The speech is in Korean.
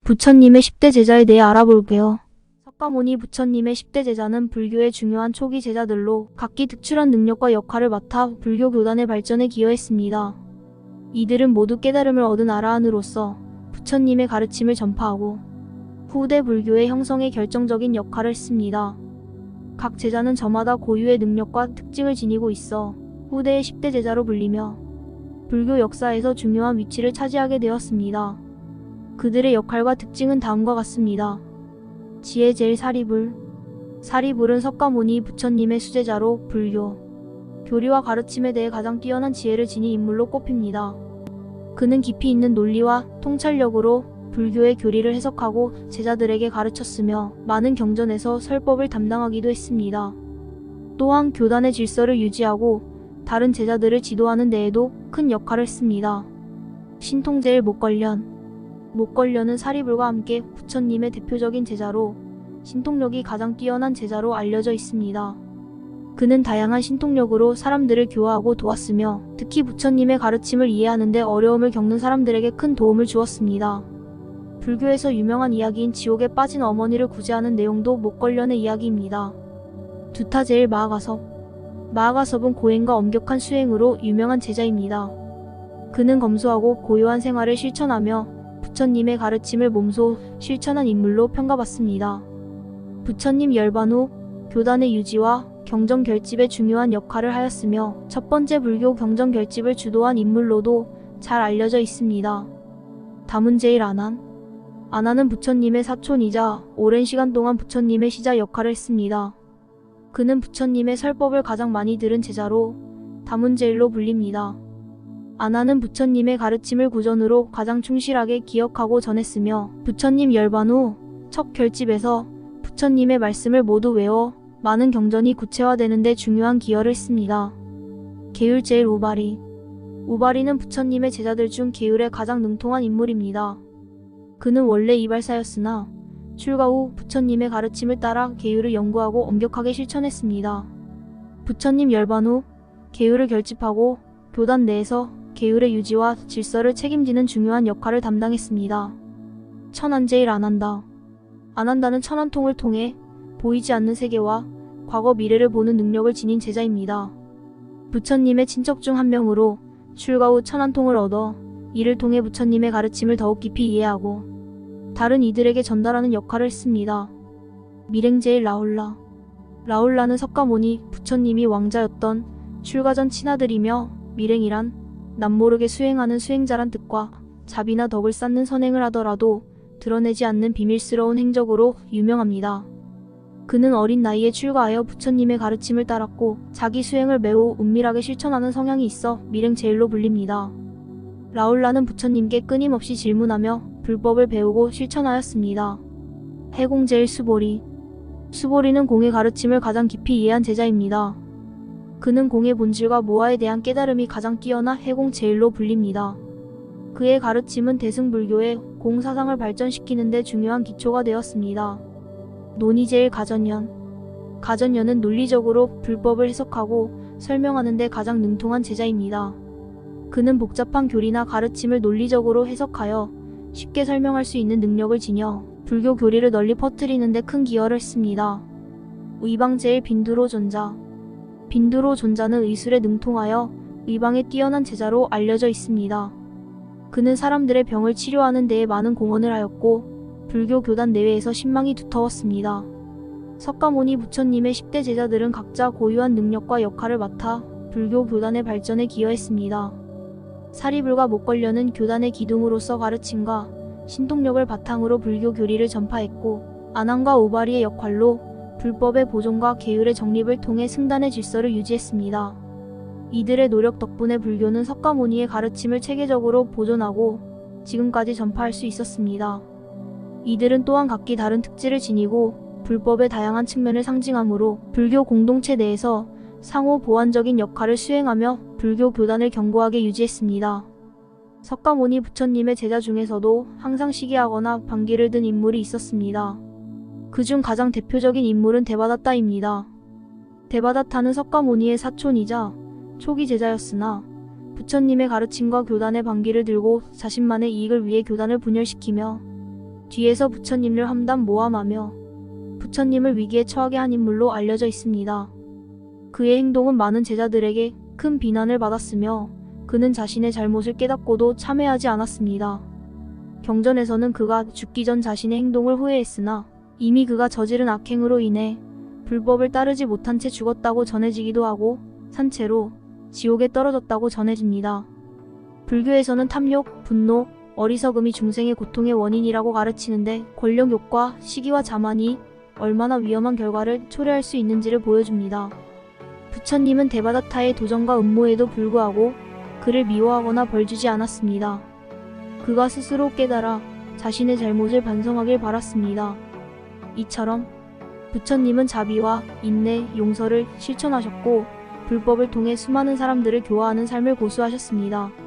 부처님의 10대 제자에 대해 알아볼게요. 석가모니 부처님의 10대 제자는 불교의 중요한 초기 제자들로 각기 특출한 능력과 역할을 맡아 불교 교단의 발전에 기여했습니다. 이들은 모두 깨달음을 얻은 아라한으로서 부처님의 가르침을 전파하고 후대 불교의 형성에 결정적인 역할을 했습니다. 각 제자는 저마다 고유의 능력과 특징을 지니고 있어 후대의 10대 제자로 불리며 불교 역사에서 중요한 위치를 차지하게 되었습니다. 그들의 역할과 특징은 다음과 같습니다. 지혜 제일 사리불. 사리불은 석가모니 부처님의 수제자로 불교, 교리와 가르침에 대해 가장 뛰어난 지혜를 지닌 인물로 꼽힙니다. 그는 깊이 있는 논리와 통찰력으로 불교의 교리를 해석하고 제자들에게 가르쳤으며 많은 경전에서 설법을 담당하기도 했습니다. 또한 교단의 질서를 유지하고 다른 제자들을 지도하는 데에도 큰 역할을 했습니다. 신통제일 목걸련. 목걸련은 사리불과 함께 부처님의 대표적인 제자로 신통력이 가장 뛰어난 제자로 알려져 있습니다. 그는 다양한 신통력으로 사람들을 교화하고 도왔으며 특히 부처님의 가르침을 이해하는 데 어려움을 겪는 사람들에게 큰 도움을 주었습니다. 불교에서 유명한 이야기인 지옥에 빠진 어머니를 구제하는 내용도 목걸련의 이야기입니다. 두타제일 마하가섭. 마하가섭은 고행과 엄격한 수행으로 유명한 제자입니다. 그는 검소하고 고요한 생활을 실천하며 부처님의 가르침을 몸소 실천한 인물로 평가받습니다. 부처님 열반 후 교단의 유지와 경전 결집에 중요한 역할을 하였으며 첫 번째 불교 경전 결집을 주도한 인물로도 잘 알려져 있습니다. 다문제일 아난. 아난은 부처님의 사촌이자 오랜 시간 동안 부처님의 시자 역할을 했습니다. 그는 부처님의 설법을 가장 많이 들은 제자로 다문제일로 불립니다. 아난은 부처님의 가르침을 구전으로 가장 충실하게 기억하고 전했으며 부처님 열반 후 첫 결집에서 부처님의 말씀을 모두 외워 많은 경전이 구체화되는 데 중요한 기여를 했습니다. 계율제일 우바리. 우바리는 부처님의 제자들 중 계율에 가장 능통한 인물입니다. 그는 원래 이발사였으나 출가 후 부처님의 가르침을 따라 계율을 연구하고 엄격하게 실천했습니다. 부처님 열반 후 계율을 결집하고 교단 내에서 계율의 유지와 질서를 책임지는 중요한 역할을 담당했습니다. 천안제일 아난다. 아난다는 천안통을 통해 보이지 않는 세계와 과거 미래를 보는 능력을 지닌 제자입니다. 부처님의 친척 중 한 명으로 출가 후 천안통을 얻어 이를 통해 부처님의 가르침을 더욱 깊이 이해하고 다른 이들에게 전달하는 역할을 했습니다. 밀행제일 라홀라. 라홀라는 석가모니 부처님이 왕자였던 출가 전 친아들이며 밀행이란 남모르게 수행하는 수행자란 뜻과 자비나 덕을 쌓는 선행을 하더라도 드러내지 않는 비밀스러운 행적으로 유명합니다. 그는 어린 나이에 출가하여 부처님의 가르침을 따랐고 자기 수행을 매우 은밀하게 실천하는 성향이 있어 밀행제일로 불립니다. 라홀라는 부처님께 끊임없이 질문하며 불법을 배우고 실천하였습니다. 해공제일 수보리. 수보리는 공의 가르침을 가장 깊이 이해한 제자입니다. 그는 공의 본질과 모아에 대한 깨달음이 가장 뛰어나 해공제일로 불립니다. 그의 가르침은 대승불교의 공사상을 발전시키는 데 중요한 기초가 되었습니다. 논의제일 가전연. 가전연은 논리적으로 불법을 해석하고 설명하는 데 가장 능통한 제자입니다. 그는 복잡한 교리나 가르침을 논리적으로 해석하여 쉽게 설명할 수 있는 능력을 지녀 불교 교리를 널리 퍼뜨리는 데 큰 기여를 했습니다. 의방제일 빈두로 존자. 빈두로 존자는 의술에 능통하여 의방에 뛰어난 제자로 알려져 있습니다. 그는 사람들의 병을 치료하는 데에 많은 공헌을 하였고 불교 교단 내외에서 신망이 두터웠습니다. 석가모니 부처님의 10대 제자들은 각자 고유한 능력과 역할을 맡아 불교 교단의 발전에 기여했습니다. 사리불과 목걸련은 교단의 기둥으로서 가르침과 신통력을 바탕으로 불교 교리를 전파했고 아난과 우바리의 역할로 불법의 보존과 계율의 정립을 통해 승단의 질서를 유지했습니다. 이들의 노력 덕분에 불교는 석가모니의 가르침을 체계적으로 보존하고 지금까지 전파할 수 있었습니다. 이들은 또한 각기 다른 특질을 지니고 불법의 다양한 측면을 상징하므로 불교 공동체 내에서 상호 보완적인 역할을 수행하며 불교 교단을 견고하게 유지했습니다. 석가모니 부처님의 제자 중에서도 항상 시기하거나 방귀를 든 인물이 있었습니다. 그중 가장 대표적인 인물은 데바다타입니다. 데바다타는 석가모니의 사촌이자 초기 제자였으나 부처님의 가르침과 교단의 방귀를 들고 자신만의 이익을 위해 교단을 분열시키며 뒤에서 부처님을 험담 모함하며 부처님을 위기에 처하게 한 인물로 알려져 있습니다. 그의 행동은 많은 제자들에게 큰 비난을 받았으며 그는 자신의 잘못을 깨닫고도 참회하지 않았습니다. 경전에서는 그가 죽기 전 자신의 행동을 후회했으나 이미 그가 저지른 악행으로 인해 불법을 따르지 못한 채 죽었다고 전해지기도 하고 산채로 지옥에 떨어졌다고 전해집니다. 불교에서는 탐욕, 분노, 어리석음이 중생의 고통의 원인이라고 가르치는데 권력욕과 시기와 자만이 얼마나 위험한 결과를 초래할 수 있는지를 보여줍니다. 부처님은 데바다타의 도전과 음모에도 불구하고 그를 미워하거나 벌주지 않았습니다. 그가 스스로 깨달아 자신의 잘못을 반성하길 바랐습니다. 이처럼 부처님은 자비와 인내, 용서를 실천하셨고 불법을 통해 수많은 사람들을 교화하는 삶을 고수하셨습니다.